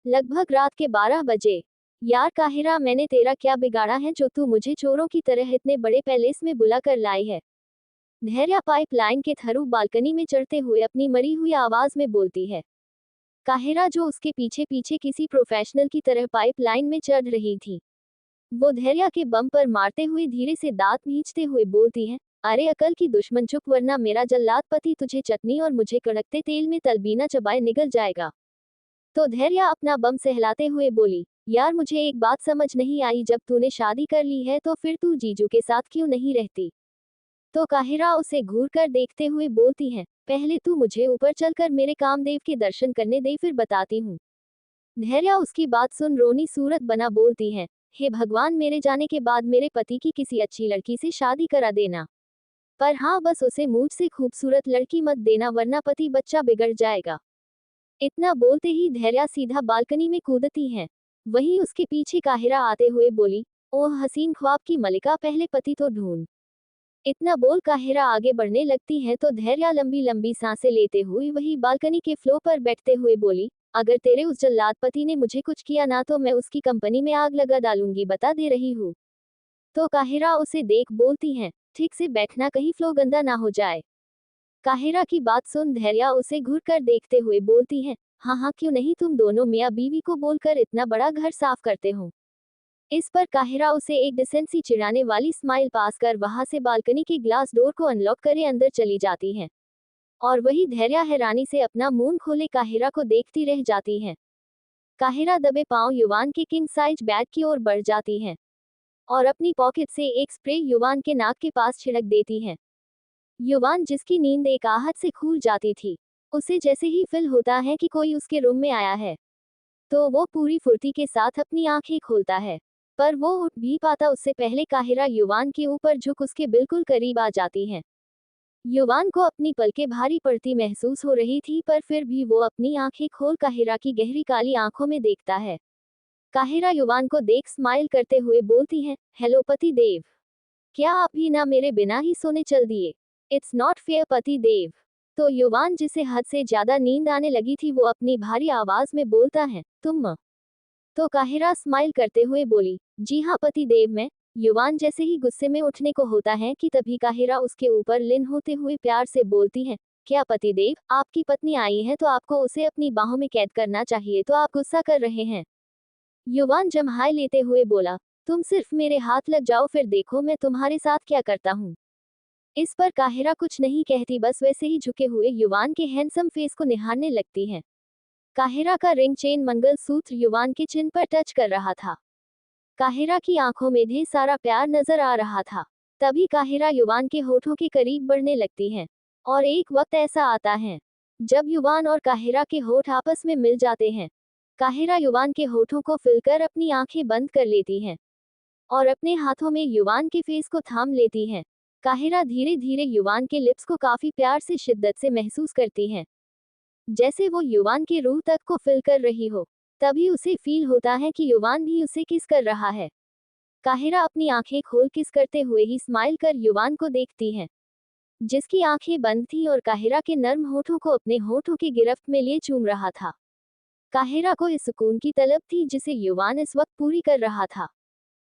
लगभग रात के 12 बजे। यार काहिरा, मैंने तेरा क्या बिगाड़ा है जो तू मुझे चोरों की तरह इतने बड़े पैलेस में बुला कर लाई है। धैर्या पाइपलाइन के थ्रू बालकनी में चढ़ते हुए अपनी मरी हुई आवाज में बोलती है। काहिरा, जो उसके पीछे पीछे किसी प्रोफेशनल की तरह पाइपलाइन में चढ़ रही थी, वो धैर्या के बम पर मारते हुए धीरे से दांत भींचते हुए बोलती है, अरे अकल की दुश्मन, चुप, वरना मेरा जल्लाद पति तुझे चटनी और मुझे कड़कते तेल में तलबीना चबाए निगल जाएगा। तो धैर्या अपना बम सहलाते हुए बोली, यार मुझे एक बात समझ नहीं आई, जब तूने शादी कर ली है तो फिर तू जीजू के साथ क्यों नहीं रहती। तो काहिरा उसे घूर कर देखते हुए बोलती है, पहले तू मुझे ऊपर चलकर मेरे कामदेव के दर्शन करने दे, फिर बताती हूँ। धैर्या उसकी बात सुन रोनी सूरत बना बोलती है, हे भगवान, मेरे जाने के बाद मेरे पति की किसी अच्छी लड़की से शादी करा देना। पर हाँ, बस उसे मुझसे खूबसूरत लड़की मत देना, वरना पति बच्चा बिगड़ जाएगा। इतना बोलते ही धैर्या सीधा बालकनी में कूदती है। वहीं उसके पीछे काहिरा आते हुए बोली, ओह हसीन ख्वाब की मलिका, पहले पति तो ढूंढ। इतना बोल काहिरा आगे बढ़ने लगती है तो धैर्या लंबी लंबी सांसें लेते हुए वही बालकनी के फ्लोर पर बैठते हुए बोली, अगर तेरे उस जल्लाद पति ने मुझे कुछ किया ना तो मैं उसकी कंपनी में आग लगा डालूंगी, बता दे रही हूँ। तो काहिरा उसे देख बोलती है, ठीक से बैठना, कहीं फ्लो गंदा ना हो जाए। काहिरा की बात सुन धैर्या उसे घूर कर देखते हुए बोलती है, हाँ हाँ क्यों नहीं, तुम दोनों मियाँ बीवी को बोलकर इतना बड़ा घर साफ करते हो। इस पर काहिरा उसे एक डिसेंसी चिढ़ाने वाली स्माइल पास कर वहां से बालकनी के ग्लास डोर को अनलॉक करे अंदर चली जाती है। और वही धैर्या हैरानी से अपना मुंह खोले काहिरा को देखती रह जाती है। काहिरा दबे पांव युवान के किंग साइज बेड की ओर बढ़ जाती है और अपनी पॉकेट से एक स्प्रे युवान के नाक के पास छिड़क देती है। युवान, जिसकी नींद एक आहट से खुल जाती थी, उसे जैसे ही फील होता है कि कोई उसके रूम में आया है, तो वो पूरी फुर्ती के साथ अपनी आंखें खोलता है। पर वो उठ भी पाता उससे पहले काहिरा युवान के ऊपर झुक उसके बिल्कुल करीब आ जाती है। युवान को अपनी पलकें भारी पड़ती महसूस हो रही थी, पर फिर भी वो अपनी आंखें खोल काहिरा की गहरी काली आंखों में देखता है। काहिरा युवान को देख स्माइल करते हुए बोलती है, हेलो पति देव, क्या आप भी ना मेरे बिना ही सोने चल दिए। इट्स नॉट फेयर पति देव। तो युवान, जिसे हद से ज्यादा नींद आने लगी थी, वो अपनी भारी आवाज में बोलता है, तुम। तो काहिरा स्माइल करते हुए बोली, जी हाँ पति देव, मैं। युवान जैसे ही गुस्से में उठने को होता है कि तभी काहिरा उसके ऊपर लीन होते हुए प्यार से बोलती है, क्या पति देव, आपकी पत्नी आई है तो आपको उसे अपनी बाहों में कैद करना चाहिए, तो आप गुस्सा कर रहे हैं। युवान जम्हाई लेते हुए बोला, तुम सिर्फ मेरे हाथ लग जाओ, फिर देखो मैं तुम्हारे साथ क्या करता हूँ। इस पर काहिरा कुछ नहीं कहती, बस वैसे ही झुके हुए युवान के हैंडसम फेस को निहारने लगती है। काहिरा का रिंग चेन मंगलसूत्र युवान के चिन पर टच कर रहा था। काहिरा की आंखों में ढेर सारा प्यार नजर आ रहा था। तभी काहिरा युवान के होठों के करीब बढ़ने लगती है। और एक वक्त ऐसा आता है जब युवान और काहिरा के होठ आपस में मिल जाते हैं। काहिरा युवान के होठों को फिलकर अपनी आंखें बंद कर लेती है और अपने हाथों में युवान के फेस को थाम लेती है। काहिरा धीरे धीरे युवान के लिप्स को काफी प्यार से शिद्दत से महसूस करती है, जैसे वो युवान के रूह तक को फिल कर रही हो। तभी उसे फील होता है कि युवान भी उसे किस कर रहा है। काहिरा अपनी आंखें खोल किस करते हुए ही स्माइल कर युवान को देखती है, जिसकी आंखें बंद थी और काहिरा के नर्म होठों को अपने होठों की गिरफ्त में लिए चूम रहा था। काहिरा को इस सुकून की तलब थी जिसे युवान इस वक्त पूरी कर रहा था।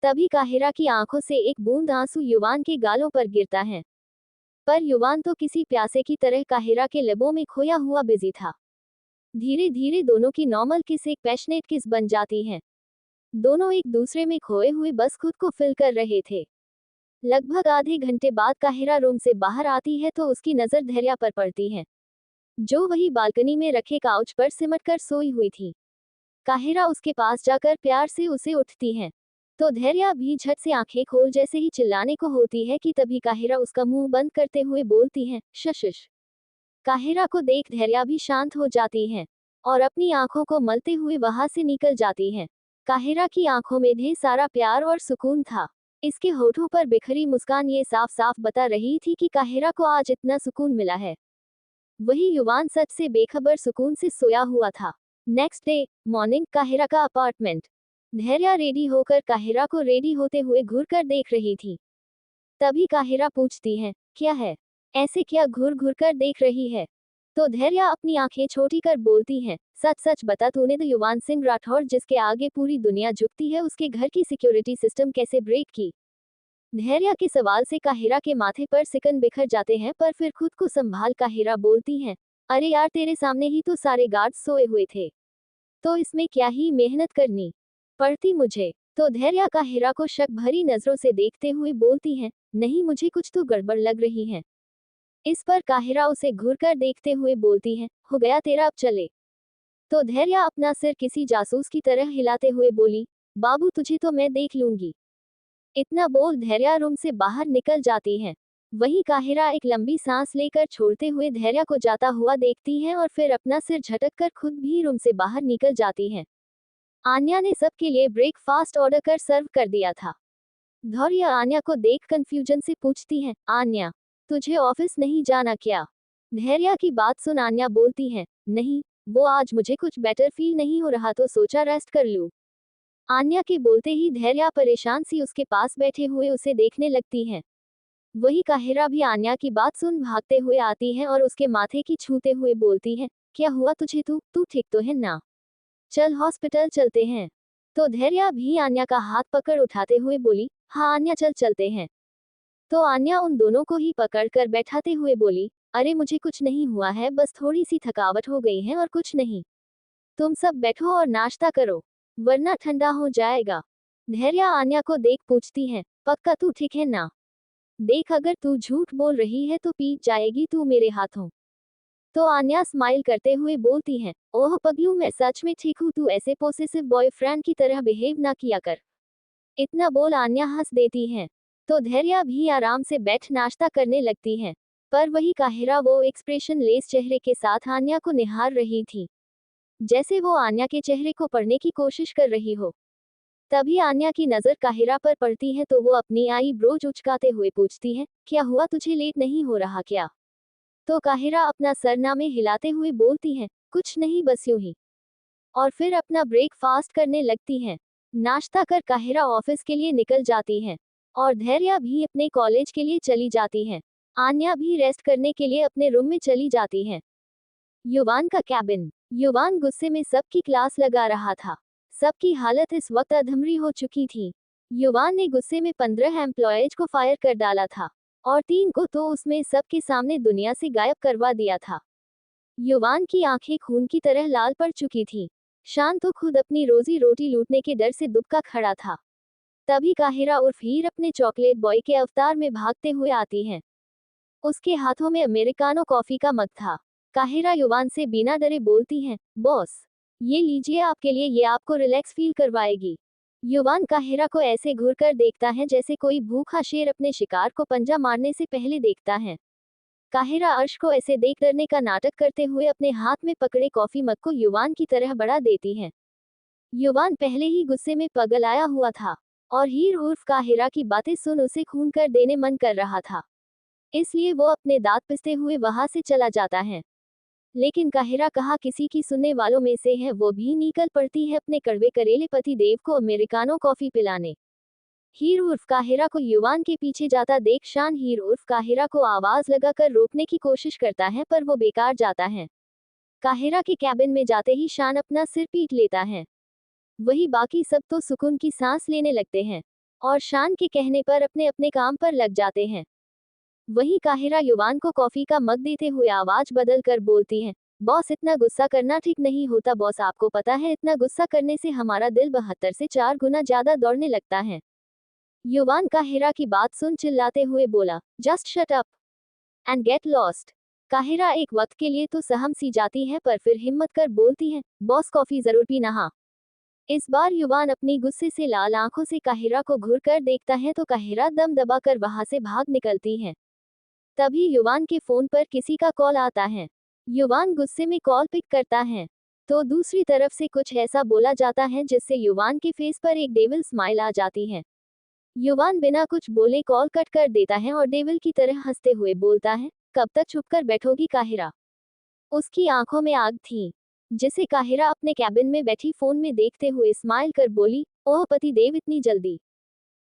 तभी काहिरा की आंखों से एक बूंद आंसू युवान के गालों पर गिरता है, पर युवान तो किसी प्यासे की तरह काहिरा के लबों में खोया हुआ बिजी था। धीरे धीरे दोनों की नॉर्मल किस एक पैशनेट किस बन जाती है। दोनों एक दूसरे में खोए हुए बस खुद को फिल कर रहे थे। लगभग आधे घंटे बाद काहिरा रूम से बाहर आती है तो उसकी नजर धैर्या पर पड़ती है, जो वही बालकनी में रखे काउच पर सिमट कर सोई हुई थी। काहिरा उसके पास जाकर प्यार से उसे उठती है, तो धैर्या भी झट से आंखें खोल जैसे ही चिल्लाने को होती है कि तभी काहिरा उसका मुंह बंद करते हुए बोलती है, शशिश। काहिरा को देख धैर्या भी शांत हो जाती है और अपनी आंखों को मलते हुए वहां से निकल जाती है। काहिरा की आंखों में ढेर सारा प्यार और सुकून था। इसके होठों पर बिखरी मुस्कान ये साफ साफ बता रही थी कि काहिरा को आज इतना सुकून मिला है। वही युवान सच से बेखबर सुकून से सोया हुआ था। नेक्स्ट डे मॉर्निंग, काहिरा का अपार्टमेंट। धैर्या रेडी होकर काहिरा को रेडी होते हुए घूर कर देख रही थी। तभी काहिरा पूछती है, क्या है, ऐसे क्या घूर घूर कर देख रही है। तो धैर्या अपनी आंखें छोटी कर बोलती है, सच सच बता, तूने तो युवान सिंह राठौर जिसके आगे पूरी दुनिया झुकती है उसके घर की सिक्योरिटी सिस्टम कैसे ब्रेक की? धैर्य के सवाल से काहिरा के माथे पर सिकन बिखर जाते हैं, पर फिर खुद को संभाल काहिरा बोलती हैं, अरे यार तेरे सामने ही तो सारे गार्ड्स सोए हुए थे, तो इसमें क्या ही मेहनत करनी पड़ती मुझे? तो धैर्य काहिरा को शक भरी नजरों से देखते हुए बोलती हैं, नहीं मुझे कुछ तो गड़बड़ लग रही है। इस पर काहिरा उसे घूरकर देखते हुए बोलती है, हो गया तेरा, अब चले। तो धैर्य अपना सिर किसी जासूस की तरह हिलाते हुए बोली, बाबू तुझे तो मैं देख लूंगी। इतना बोल धैर्य रूम से बाहर निकल जाती है। वहीं काहिरा एक लंबी सांस लेकर छोड़ते हुए धैर्य को जाता हुआ देखती है और फिर अपना सिर झटक कर खुद भी रूम से बाहर निकल जाती है। आन्या ने सबके लिए ब्रेकफास्ट ऑर्डर कर सर्व कर दिया था। धैर्य आन्या को देख कंफ्यूजन से पूछती है, आन्या तुझे ऑफिस नहीं जाना क्या? धैर्य की बात सुन आन्या बोलती है, नहीं, वो आज मुझे कुछ बेटर फील नहीं हो रहा तो सोचा रेस्ट कर लूं। आन्या के बोलते ही धैर्य परेशान सी उसके पास बैठे हुए उसे देखने लगती है। वही काहिरा भी आन्या की बात सुन भागते हुए आती है और उसके माथे की छूते हुए बोलती है, क्या हुआ तुझे, तू ठीक तो है ना? चल हॉस्पिटल चलते हैं। तो धैर्य भी आन्या का हाथ पकड़ उठाते हुए बोली, हाँ आन्या चल चलते हैं। तो आन्या उन दोनों को ही पकड़ कर बैठाते हुए बोली, अरे मुझे कुछ नहीं हुआ है, बस थोड़ी सी थकावट हो गई है और कुछ नहीं। तुम सब बैठो और नाश्ता करो, वरना ठंडा हो जाएगा। धैर्य आन्या को देख पूछती है, पक्का तू ठीक है ना? देख अगर तू झूठ बोल रही है तो पीट जाएगी तू मेरे हाथों। तो आन्या स्माइल करते हुए बोलती है, ओह पगलू मैं सच में ठीक हूँ, तू ऐसे पोसेसिव बॉयफ्रेंड की तरह बिहेव ना किया कर। इतना बोल आन्या हंस देती है। तो धैर्य भी आराम से बैठ नाश्ता करने लगती है। पर वही काहिरा वो एक्सप्रेशन लेस चेहरे के साथ आन्या को निहार रही थी, जैसे वो आन्या के चेहरे को पढ़ने की कोशिश कर रही हो। तभी आन्या की नजर काहिरा पर पड़ती है तो वो अपनी आई ब्रोज उचकाते हुए पूछती है, क्या हुआ, तुझे लेट नहीं हो रहा क्या? तो काहिरा अपना सरनामे हिलाते हुए बोलती है, कुछ नहीं बस यूं ही। और फिर अपना ब्रेकफास्ट करने लगती है। नाश्ता कर काहिरा ऑफिस के लिए निकल जाती है और धैर्य भी अपने कॉलेज के लिए चली जाती है। आन्या भी रेस्ट करने के लिए अपने रूम में चली जाती है। युवान का कैबिन। युवान गुस्से में सबकी क्लास लगा रहा था। सबकी हालत इस वक्त अधमरी हो चुकी थी। युवान ने गुस्से में 15 एम्प्लॉयज को फायर कर डाला था और 3 को तो उसमें सबके सामने दुनिया से गायब करवा दिया था। युवान की आंखें खून की तरह लाल पड़ चुकी थी। शान तो खुद अपनी रोजी रोटी लूटने के डर से दुबका खड़ा था। तभी काहिरा उर्फ हीर अपने चॉकलेट बॉय के अवतार में भागते हुए आती है। उसके हाथों में अमेरिकानो कॉफी का मग था। काहिरा युवान से बिना डरे बोलती है, बॉस ये लीजिए आपके लिए, ये आपको रिलैक्स फील करवाएगी। युवान काहिरा को ऐसे घूर कर देखता है जैसे कोई भूखा शेर अपने शिकार को पंजा मारने से पहले देखता है। काहिरा अर्श को ऐसे देख डरने का नाटक करते हुए अपने हाथ में पकड़े कॉफी मग को युवान की तरह बढ़ा देती है। युवान पहले ही गुस्से में पगलाया हुआ था और हीर उर्फ काहिरा की बातें सुन उसे खून कर देने मन कर रहा था। इसलिए वो अपने दांत पिसते हुए वहां से चला जाता है। लेकिन काहिरा कहाँ किसी की सुनने वालों में से है, वो भी निकल पड़ती है अपने कड़वे करेले पति देव को अमेरिकानो कॉफी पिलाने। हीर उर्फ काहिरा को युवान के पीछे जाता देख शान हीर उर्फ काहिरा को आवाज लगाकर रोकने की कोशिश करता है, पर वो बेकार जाता है। काहिरा के कैबिन में जाते ही शान अपना सिर पीट लेता है। वही बाकी सब तो सुकून की सांस लेने लगते हैं और शान के कहने पर अपने अपने काम पर लग जाते हैं। वही काहिरा युवान को कॉफी का मग देते हुए आवाज बदल कर बोलती है, बॉस इतना गुस्सा करना ठीक नहीं होता बॉस, आपको पता है इतना गुस्सा करने से हमारा दिल 72 से 4 गुना ज्यादा दौड़ने लगता है। युवान काहिरा की बात सुन चिल्लाते हुए बोला, just shut up and get lost. Cairo एक वक्त के लिए तो सहम सी जाती है, पर फिर हिम्मत कर बोलती है, बॉस कॉफी जरूर पीना। हाँ। इस बार युवान अपनी गुस्से से लाल आंखों से काहिरा को घूर कर देखता है तो काहिरा दम दबाकर वहां से भाग निकलती है। तभी युवान के फोन पर किसी का कॉल आता है। युवान गुस्से में कॉल पिक करता है तो दूसरी तरफ से कुछ ऐसा बोला जाता है जिससे युवान के फेस पर एक डेविल स्माइल आ जाती है। युवान बिना कुछ बोले कॉल कट कर देता है और डेविल की तरह हंसते हुए बोलता है, कब तक छुपकर बैठोगी काहिरा? उसकी आंखों में आग थी, जिसे काहिरा अपने कैबिन में बैठी फोन में देखते हुए स्माइल कर बोली, ओह पति देव इतनी जल्दी?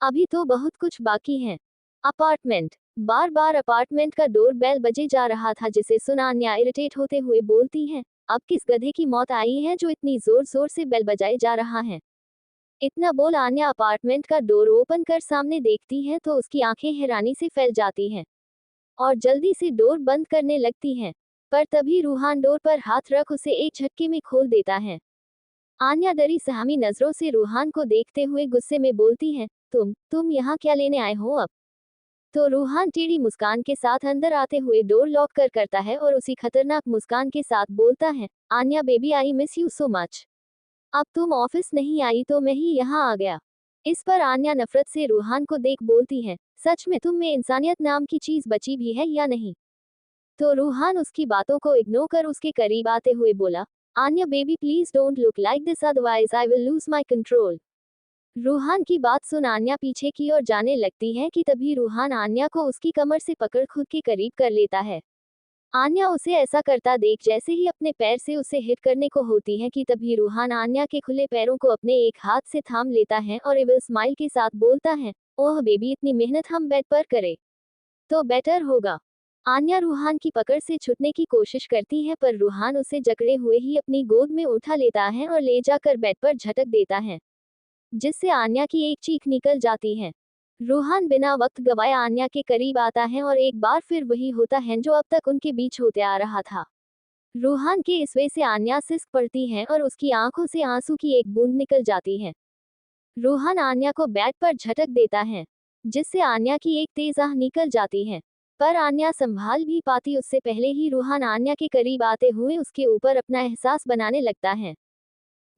अभी तो बहुत कुछ बाकी है। अपार्टमेंट। बार बार अपार्टमेंट का डोर बेल बजे जा रहा था जिसे सुन आन्या इरिटेट होते हुए बोलती है, अब किस गधे की मौत आई है जो इतनी जोर जोर से बेल बजाए जा रहा है। इतना बोल आन्या अपार्टमेंट का डोर ओपन कर सामने देखती है तो उसकी आंखें हैरानी से फैल जाती हैं और जल्दी से डोर बंद करने लगती हैं। पर तभी रूहान डोर पर हाथ रख उसे एक झटके में खोल देता है। आन्या डरी सहमी नजरों से रूहान को देखते हुए गुस्से में बोलती है, तुम यहाँ क्या लेने आए हो अब? तो रूहान टेढ़ी मुस्कान के साथ अंदर आते हुए डोर लॉक कर करता है और उसी खतरनाक मुस्कान के साथ बोलता है, Aanya baby I miss you so much. अब तुम ऑफिस नहीं आई तो मैं ही यहाँ आ गया। इस पर आन्या नफरत से रूहान को देख बोलती है, सच में तुम में इंसानियत नाम की चीज बची भी है या नहीं? तो रूहान उसकी बातों को इग्नोर कर उसके करीब आते हुए बोला, Aanya baby please don't look like this otherwise I will lose my control. Ruhaan की बात सुन आन्या पीछे की ओर जाने लगती है कि तभी रूहान आन्या को उसकी कमर से पकड़ खुद के करीब कर लेता है। आन्या उसे ऐसा करता देख जैसे ही अपने पैर से उसे हिट करने को होती है कि तभी रूहान आन्या के खुले पैरों को अपने एक हाथ से थाम लेता है और एविल स्माइल के साथ बोलता है, ओह बेबी इतनी मेहनत हम बेड पर करें तो बेटर होगा। आन्या रूहान की पकड़ से छूटने की कोशिश करती है पर रूहान उसे जकड़े हुए ही अपनी गोद में उठा लेता है और ले जाकर बेड पर झटक देता है, जिससे आन्या की एक चीख निकल जाती है। रूहान बिना वक्त गवाए आन्या के करीब आता है और एक बार फिर वही होता है जो अब तक उनके बीच होते आ रहा था। रूहान के इस वे से आन्या सिसक पड़ती है और उसकी आंखों से आंसू की एक बूंद निकल जाती है। रूहान आन्या को बेड पर झटक देता है, जिससे आन्या की एक तेज आह निकल जाती है। पर आन्या संभाल भी पाती उससे पहले ही रूहान आन्या के करीब आते हुए उसके ऊपर अपना एहसास बनाने लगता है,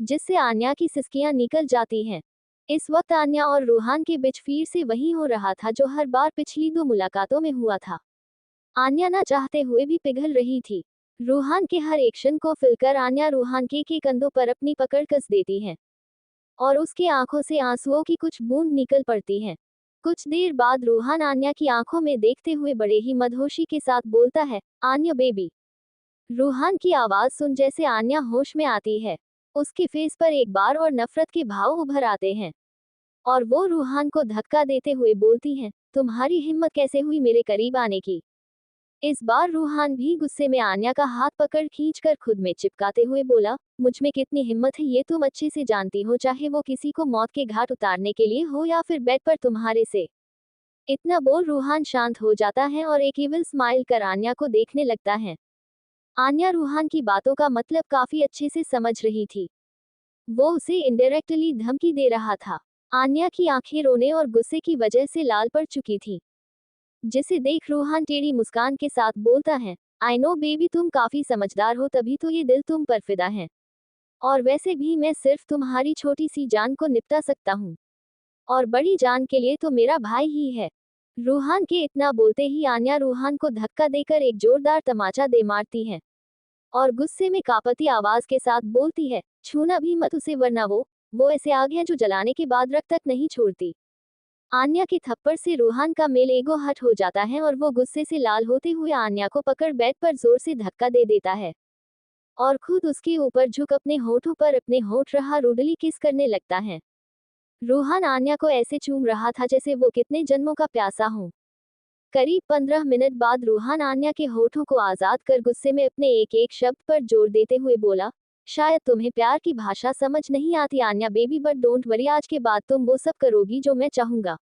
जिससे आन्या की सिसकियां निकल जाती हैं। इस वक्त आन्या और रूहान के बीच फिर से वही हो रहा था जो हर बार पिछली 2 मुलाकातों में हुआ था। आन्या ना चाहते हुए भी पिघल रही थी। रूहान के हर एक्शन को फिलकर आन्या रूहान के कंधों पर अपनी पकड़ कस देती है और उसकी आंखों से आंसुओं की कुछ बूंद निकल पड़ती हैं। कुछ देर बाद रूहान आन्या की आंखों में देखते हुए बड़े ही मदहोशी के साथ बोलता है, आन्या बेबी। रूहान की आवाज सुन जैसे आन्या होश में आती है, उसके फेस पर एक बार और नफरत के भाव उभर आते हैं और वो रूहान को धक्का देते हुए बोलती है, तुम्हारी हिम्मत कैसे हुई मेरे करीब आने की? इस बार रूहान भी गुस्से में आन्या का हाथ पकड़ खींचकर खुद में चिपकाते हुए बोला, मुझ में कितनी हिम्मत है ये तुम अच्छे से जानती हो, चाहे वो किसी को मौत के घाट उतारने के लिए हो या फिर बेड पर तुम्हारे से। इतना बोल रूहान शांत हो जाता है और एक इविल स्माइल कर आन्या को देखने लगता है। आन्या रूहान की बातों का मतलब काफी अच्छे से समझ रही थी। वो उसे इनडायरेक्टली धमकी दे रहा था। आन्या की आंखें रोने और गुस्से की वजह से लाल पड़ चुकी थी, जिसे देख रूहान टेढ़ी मुस्कान के साथ बोलता है, आई नो बेबी तुम काफी समझदार हो तभी तो ये दिल तुम पर फिदा है। और वैसे भी मैं सिर्फ तुम्हारी छोटी सी जान को निपटा सकता हूँ, और बड़ी जान के लिए तो मेरा भाई ही है। रूहान के इतना बोलते ही आन्या रूहान को धक्का देकर एक जोरदार तमाचा दे मारती है और गुस्से में कांपती आवाज के साथ बोलती है, छूना भी मत उसे वरना वो ऐसे आग है जो जलाने के बाद रक्त तक नहीं छोड़ती। आन्या के थप्पड़ से रूहान का मेल ईगो हट हो जाता है और वो गुस्से से लाल होते हुए आन्या को पकड़ बेड पर जोर से धक्का दे देता है और खुद उसके ऊपर झुक अपने होठों पर अपने होठ रहा रूडली किस करने लगता है। रूहान आन्या को ऐसे चूम रहा था जैसे वो कितने जन्मों का प्यासा हो। करीब 15 मिनट बाद रूहान आन्या के होठों को आजाद कर गुस्से में अपने एक एक शब्द पर जोर देते हुए बोला, शायद तुम्हें प्यार की भाषा समझ नहीं आती Aanya baby, but don't worry, आज के बाद तुम वो सब करोगी जो मैं चाहूंगा।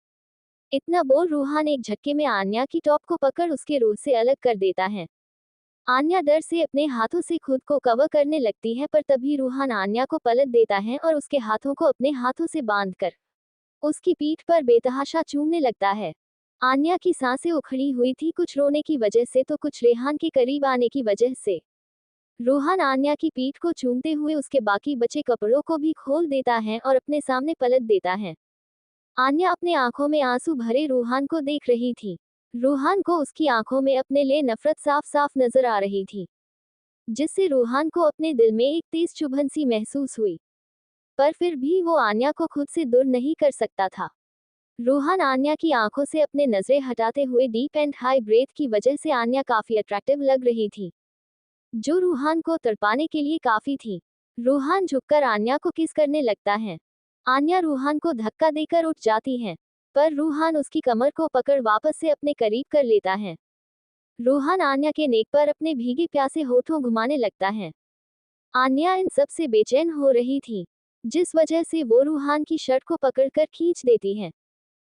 इतना बोल रूहान एक झटके में आन्या की टॉप को पकड़ उसके रूह से अलग कर देता है। आन्या डर से अपने हाथों से खुद को कवर करने लगती है पर तभी रूहान आन्या को पलट देता है और उसके हाथों को अपने हाथों से बांधकर उसकी पीठ पर बेतहाशा चूमने लगता है। आन्या की सांसें उखड़ी हुई थी, कुछ रोने की वजह से तो कुछ रेहान के करीब आने की वजह से। रूहान आन्या की पीठ को चूमते हुए उसके बाकी बचे कपड़ों को भी खोल देता है और अपने सामने पलट देता है। आन्या अपने आंखों में आंसू भरे रूहान को देख रही थी। रूहान को उसकी आंखों में अपने लिए नफरत साफ साफ नजर आ रही थी, जिससे रूहान को अपने दिल में एक तेज चुभन सी महसूस हुई। पर फिर भी वो आन्या को खुद से दूर नहीं कर सकता था। रूहान आन्या की आंखों से अपने नजरें हटाते हुए डीप एंड हाई ब्रेथ की वजह से आन्या काफी अट्रैक्टिव लग रही थी, जो रूहान को तड़पाने के लिए काफी थी। रूहान झुककर आन्या को किस करने लगता है। आन्या रूहान को धक्का देकर उठ जाती है, पर रूहान उसकी कमर को पकड़ वापस से अपने करीब कर लेता है। रूहान आन्या के नेक पर अपने भीगे प्यासे होठों घुमाने लगता है आन्या इन सब से बेचैन हो रही थी, जिस वजह से वो रूहान की शर्ट को पकड़कर खींच देती है।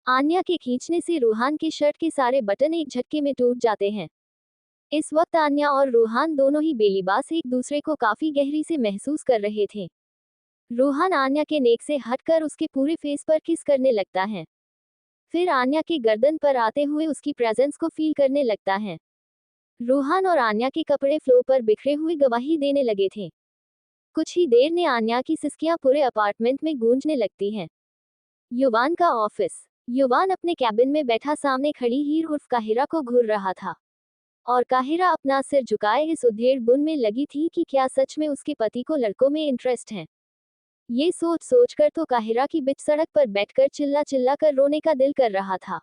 आन्या के खींचने से रूहान की शर्ट के सारे बटन एक झटके में टूट जाते हैं। इस वक्त आन्या और रूहान दोनों ही बेलिबास एक दूसरे को काफी गहरी से महसूस कर रहे थे। रूहान आन्या के नेक से हटकर उसके पूरे फेस पर किस करने लगता है। फिर आन्या के गर्दन पर आते हुए उसकी प्रेजेंस को फील करने लगता है। रूहान और आन्या के कपड़े फ्लोर पर बिखरे हुए गवाही देने लगे थे। कुछ ही देर में आन्या की सिसकियां पूरे अपार्टमेंट में गूंजने लगती हैं। युवान का ऑफिस। युवान अपने कैबिन में बैठा सामने खड़ी हीर उर्फ काहिरा को घूर रहा था, और काहिरा अपना सिर झुकाए इस उधेड़ बुन में लगी थी कि क्या सच में उसके पति को लड़कों में इंटरेस्ट है। ये सोच सोचकर तो काहिरा की बिच सड़क पर बैठकर चिल्ला चिल्ला कर रोने का दिल कर रहा था।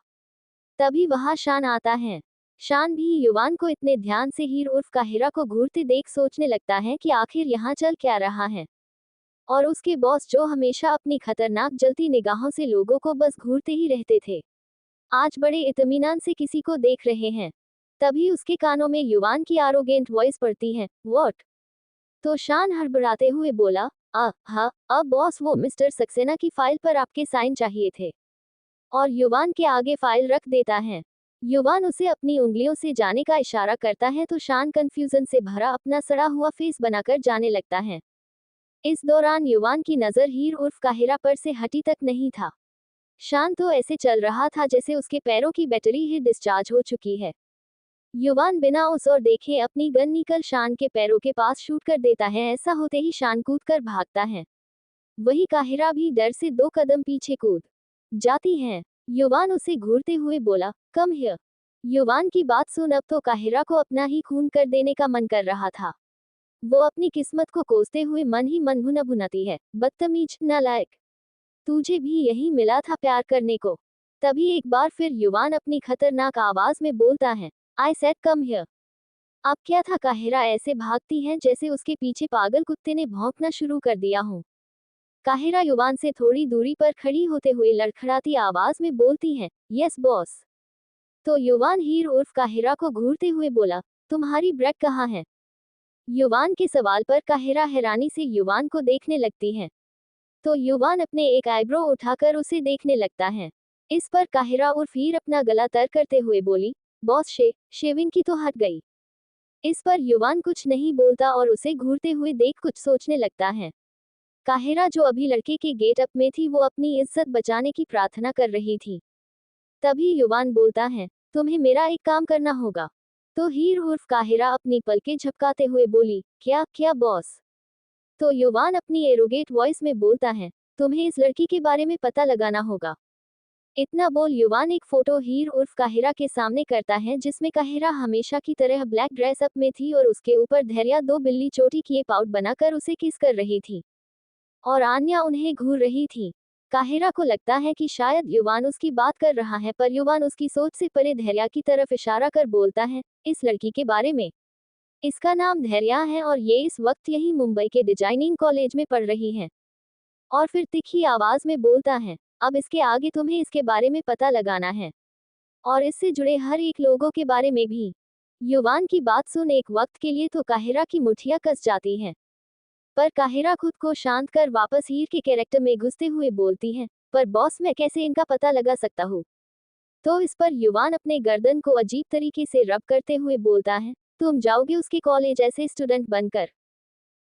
तभी वहां शान आता है। शान भी युवान को इतने ध्यान से हीर उर्फ काहिरा को घूरते देख सोचने लगता है कि आखिर यहाँ चल क्या रहा है। और उसके बॉस जो हमेशा अपनी खतरनाक जलती निगाहों से लोगों को बस घूरते ही रहते थे, आज बड़े इत्मीनान से किसी को देख रहे हैं। तभी उसके कानों में युवान की आरोगेंट वॉइस पड़ती है, व्हाट? तो शान हड़बड़ाते हुए बोला, हाँ बॉस, वो मिस्टर सक्सेना की फाइल पर आपके साइन चाहिए थे। और युवान के आगे फाइल रख देता है। युवान उसे अपनी उंगलियों से जाने का इशारा करता है तो शान कंफ्यूजन से भरा अपना सड़ा हुआ फेस बनाकर जाने लगता है। इस दौरान युवान की नजर हीर उर्फ काहिरा पर से हटी तक नहीं था। शान तो ऐसे चल रहा था जैसे उसके पैरों की बैटरी ही डिस्चार्ज हो चुकी है। युवान बिना उस और देखे अपनी गन निकल शान के पैरों के पास शूट कर देता है। ऐसा होते ही शान कूद कर भागता है। वही काहिरा भी डर से 2 कदम पीछे कूद जाती है। युवान उसे घूरते हुए बोला, कम हियर। युवान की बात सुन अब तो काहिरा को अपना ही खून कर देने का मन कर रहा था। वो अपनी किस्मत को कोसते हुए मन ही मन भुना भुनाती है, बदतमीज, नालायक, तुझे भी यही मिला था प्यार करने को। तभी एक बार फिर युवान अपनी खतरनाक आवाज में बोलता है, आई सेड कम हियर। अब क्या था, काहिरा ऐसे भागती है जैसे उसके पीछे पागल कुत्ते ने भौंकना शुरू कर दिया हो। काहिरा युवान से थोड़ी दूरी पर खड़ी होते हुए लड़खड़ाती आवाज में बोलती है, यस बॉस। तो युवान हीर उर्फ काहिरा को घूरते हुए बोला, तुम्हारी ब्रेक कहाँ है? युवान के सवाल पर काहिरा हैरानी से युवान को देखने लगती है। तो युवान अपने एक आईब्रो उठाकर उसे देखने लगता है। इस पर काहिरा उर्फ हीर अपना गला तर करते हुए बोली, बॉस शेविंग की तो हट गई। इस पर युवान कुछ नहीं बोलता और उसे घूरते हुए देख कुछ सोचने लगता है। काहिरा जो अभी लड़के के गेटअप में थी वो अपनी इज्जत बचाने की प्रार्थना कर रही थी। तभी युवान बोलता है, तुम्हें मेरा एक काम करना होगा। तो हीर उर्फ काहिरा अपनी पलकें झपकाते हुए बोली, क्या क्या बॉस? तो युवान अपनी एरोगेट वॉइस में बोलता है, तुम्हें इस लड़की के बारे में पता लगाना होगा। इतना बोल युवान एक फोटो हीर उर्फ काहिरा के सामने करता है जिसमें काहिरा हमेशा की तरह ब्लैक ड्रेस अप में थी और उसके ऊपर धैर्या 2 बिल्ली चोटी किए पाउट बनाकर उसे किस कर रही थी और आन्या उन्हें घूर रही थी। काहिरा को लगता है कि शायद युवान उसकी बात कर रहा है, पर युवान उसकी सोच से परे धैर्या की तरफ इशारा कर बोलता है, इस लड़की के बारे में। इसका नाम धैर्या है और ये इस वक्त यही मुंबई के डिजाइनिंग कॉलेज में पढ़ रही है। और फिर तिखी आवाज में बोलता है, अब इसके आगे तुम्हें इसके बारे में पता लगाना है और इससे जुड़े हर एक लोगों के बारे में भी। युवान की बात सुन एक वक्त के लिए तो काहिरा की मुठियां कस जाती हैं, पर काहिरा खुद को शांत कर वापस हीर के कैरेक्टर में घुसते हुए बोलती है, पर बॉस मैं कैसे इनका पता लगा सकता हूँ? तो इस पर युवान अपने गर्दन को अजीब तरीके से रब करते हुए बोलता है, तुम जाओगे उसके कॉलेज ऐसे स्टूडेंट बनकर?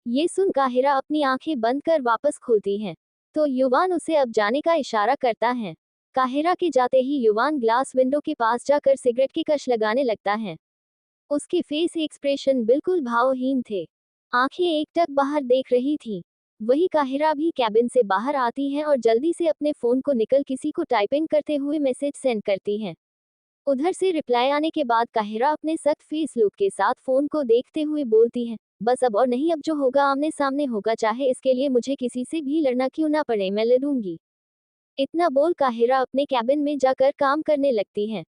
ये सुन काहिरा अपनी आंखें बंद कर वापस खोलती है। तो युवान उसे अब जाने का इशारा करता है। काहिरा के जाते ही युवान ग्लास विंडो के पास जाकर सिगरेट की कश लगाने लगता है। उसके फेस एक्सप्रेशन बिल्कुल भावहीन थे। आंखें एकटक बाहर देख रही थी। वही काहिरा भी कैबिन से बाहर आती है और जल्दी से अपने फोन को निकल किसी को टाइपिंग करते हुए मैसेज सेंड करती है। उधर से रिप्लाई आने के बाद काहिरा अपने सख्त फेस लुक के साथ फोन को देखते हुए बोलती है, बस अब और नहीं, अब जो होगा आमने सामने होगा, चाहे इसके लिए मुझे किसी से भी लड़ना क्यों ना पड़े, मैं लड़ूंगी। इतना बोल काहिरा अपने कैबिन में जाकर काम करने लगती है।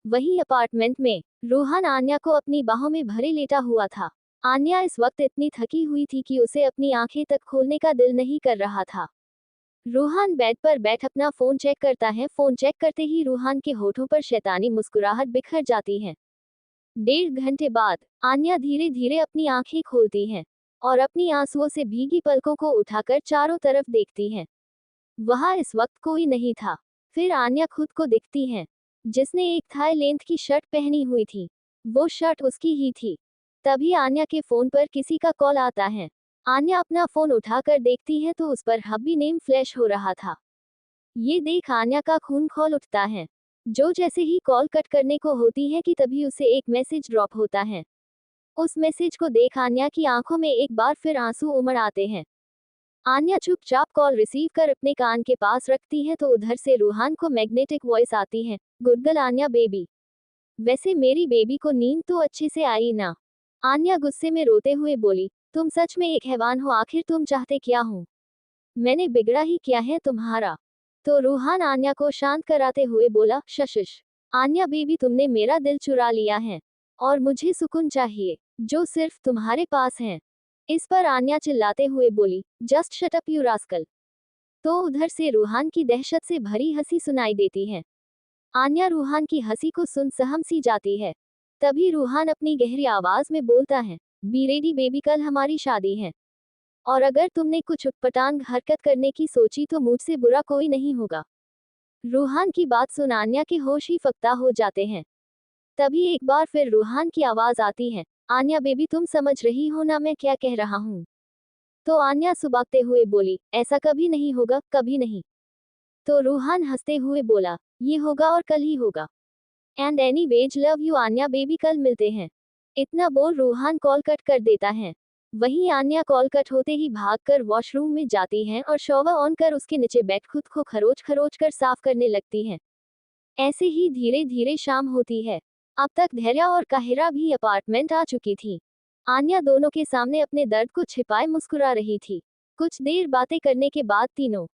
वहीं अपार्टमेंट में रूहान आन्या को अपनी बाहों में भरे लेटा हुआ था। आन्या इस वक्त इतनी थकी हुई थी कि उसे अपनी आंखें तक खोलने का दिल नहीं कर रहा था। रूहान बेड पर बैठ अपना फोन चेक करता है। फोन चेक करते ही रूहान के होठों पर शैतानी मुस्कुराहट बिखर जाती है। 1.5 घंटे बाद आन्या धीरे धीरे अपनी आंखें खोलती है। और अपनी आंसुओं से भीगी पलकों को उठाकर चारों तरफ देखती हैं। वहां इस वक्त कोई नहीं था। फिर आन्या खुद को दिखती है, जिसने एक थाई लेंथ की शर्ट पहनी हुई थी। वो शर्ट उसकी ही थी। तभी आन्या के फोन पर किसी का कॉल आता है। आन्या अपना फोन उठाकर देखती है तो उस पर हब्बी नेम फ्लैश हो रहा था। ये देख आन्या का खून खौल उठता है। जो जैसे ही कॉल कट करने को होती है कि तभी उसे एक मैसेज ड्रॉप होता है। उस मैसेज को देख आन्या की आंखों में एक बार फिर आंसू उमड़ आते हैं। आन्या चुपचाप कॉल रिसीव कर अपने कान के पास रखती है तो उधर से रूहान को मैग्नेटिक वॉइस आती है, गुड गर्ल आन्या बेबी। वैसे मेरी बेबी को नींद तो अच्छे से आई ना? आन्या गुस्से में रोते हुए बोली, तुम सच में एक हैवान हो, आखिर तुम चाहते क्या हो? मैंने बिगड़ा ही क्या है तुम्हारा? तो रूहान आन्या को शांत कराते हुए बोला, शशिश आन्या बेबी, तुमने मेरा दिल चुरा लिया है और मुझे सुकून चाहिए, जो सिर्फ तुम्हारे पास है। इस पर आन्या चिल्लाते हुए बोली, just shut up you rascal. तो उधर से रूहान की दहशत से भरी हंसी सुनाई देती है। आन्या रूहान की हंसी को सुन सहम सी जाती है। तभी रूहान अपनी गहरी आवाज में बोलता है, बी रेडी बेबी, कल हमारी शादी है और अगर तुमने कुछ उटपटांग हरकत करने की सोची तो मुझसे बुरा कोई नहीं होगा। रूहान की बात सुन आन्या के होश ही फक्ता हो जाते हैं। तभी एक बार फिर रूहान की आवाज आती है, आन्या बेबी, तुम समझ रही हो ना मैं क्या कह रहा हूँ? तो आन्या सुबकते हुए बोली, ऐसा कभी नहीं होगा, कभी नहीं। तो रूहान हंसते हुए बोला, ये होगा और कल ही होगा। And anyways love you Aanya baby, कल मिलते हैं। इतना बोल रूहान कॉल कट कर देता है। वहीं आन्या कॉल कट होते ही भागकर वॉशरूम में जाती हैं और शॉवर ऑन कर उसके नीचे बैठ खुद को खरोच खरोच कर साफ करने लगती हैं। ऐसे ही धीरे धीरे शाम होती है। अब तक धैर्य और काहिरा भी अपार्टमेंट आ चुकी थी। आन्या दोनों के सामने अपने दर्द को छिपाए मुस्कुरा रही थी। कुछ देर बातें करने के बाद तीनों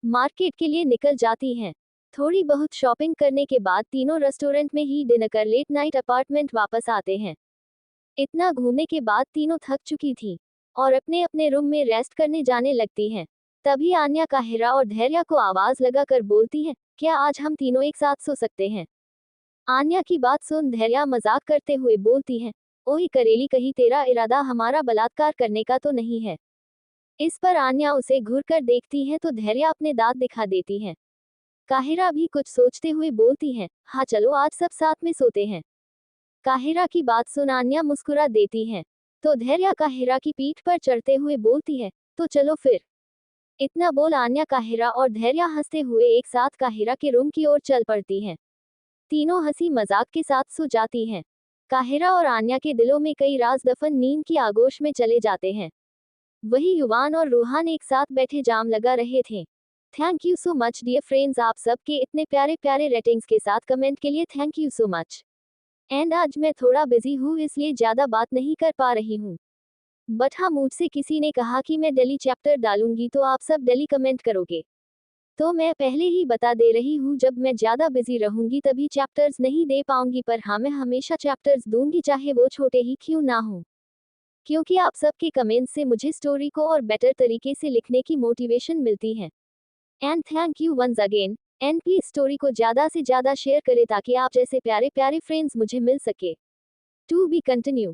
मार्केट के लिए निकल जाती हैं। थोड़ी बहुत शॉपिंग करने के बाद तीनों रेस्टोरेंट में ही डिनर कर लेट नाइट अपार्टमेंट वापस आते हैं। इतना घूमने के बाद तीनों थक चुकी थी और अपने अपने रूम में रेस्ट करने जाने लगती हैं। तभी आन्या काहिरा और धैर्य को आवाज लगाकर बोलती है, क्या आज हम तीनों एक साथ सो सकते हैं? आन्या की बात सुन धैर्य मजाक करते हुए बोलती है, ओही करेली, कहीं तेरा इरादा हमारा बलात्कार करने का तो नहीं है? इस पर आन्या उसे घूर कर देखती है तो धैर्य अपने दांत दिखा देती है। काहिरा भी कुछ सोचते हुए बोलती है, हाँ चलो आज सब साथ में सोते हैं। काहिरा की बात सुन आन्या मुस्कुरा देती है तो धैर्य काहिरा की पीठ पर चढ़ते हुए बोलती है, तो चलो फिर। इतना बोल आन्या काहिरा और धैर्य हंसते हुए एक साथ काहिरा के रूम की ओर चल पड़ती हैं। तीनों हंसी मजाक के साथ सो जाती हैं। काहिरा और आन्या के दिलों में कई राज दफन नींद की आगोश में चले जाते हैं। वही युवान और रूहान एक साथ बैठे जाम लगा रहे थे। Thank you so much dear friends, आप सबके इतने प्यारे प्यारे रेटिंग्स के साथ कमेंट के लिए thank you so much. And आज मैं थोड़ा बिजी हूँ इसलिए ज़्यादा बात नहीं कर पा रही हूँ। बट हाँ, मुझसे किसी ने कहा कि मैं डेली चैप्टर डालूंगी तो आप सब डेली कमेंट करोगे। तो मैं पहले ही बता दे रही हूँ, जब मैं ज़्यादा बिजी रहूंगी तभी चैप्टर्स नहीं दे पाऊंगी, पर हाँ मैं हमेशा चैप्टर्स दूंगी चाहे वो छोटे ही क्यों ना हो। क्योंकि आप सबके कमेंट्स से मुझे स्टोरी को और बेटर तरीके से लिखने की मोटिवेशन मिलती है। And thank you once again. And please story को ज़्यादा से ज़्यादा शेयर करें ताकि आप जैसे प्यारे प्यारे फ्रेंड्स मुझे मिल सके। To be continue.